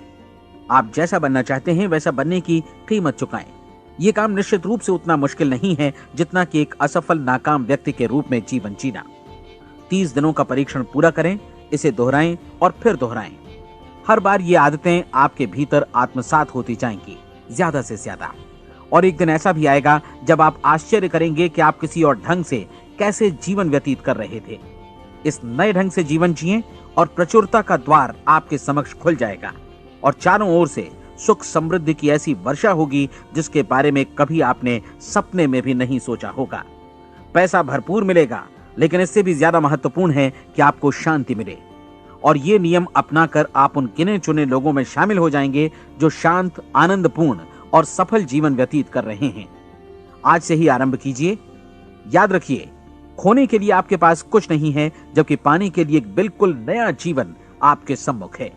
आप जैसा बनना चाहते हैं वैसा बनने की कीमत चुकाएं। ये काम निश्चित रूप से उतना मुश्किल नहीं है जितना कि एक असफल नाकाम व्यक्ति के रूप में जीवन जीना। 30 दिनों का परीक्षण पूरा करें, इसे दोहराएं और फिर दोहराएं। हर बार ये आदतें आपके भीतर आत्मसात होती जाएंगी, ज्यादा से ज्यादा। और एक दिन ऐसा भी आएगा जब आप आश्चर्य करेंगे कि आप किसी और ढंग से कैसे जीवन व्यतीत कर रहे थे। इस नए ढंग से जीवन जिएं और प्रचुरता का द्वार आपके समक्ष खुल जाएगा और चारों ओर से सुख समृद्धि की ऐसी वर्षा होगी जिसके बारे में कभी आपने सपने में भी नहीं सोचा होगा। पैसा भरपूर मिलेगा, लेकिन इससे भी ज्यादा महत्वपूर्ण है कि आपको शांति मिले। और ये नियम अपनाकर आप उन गिने चुने लोगों में शामिल हो जाएंगे जो शांत, आनंदपूर्ण और सफल जीवन व्यतीत कर रहे हैं। आज से ही आरंभ कीजिए। याद रखिए, खोने के लिए आपके पास कुछ नहीं है, जबकि पाने के लिए एक बिल्कुल नया जीवन आपके सम्मुख है।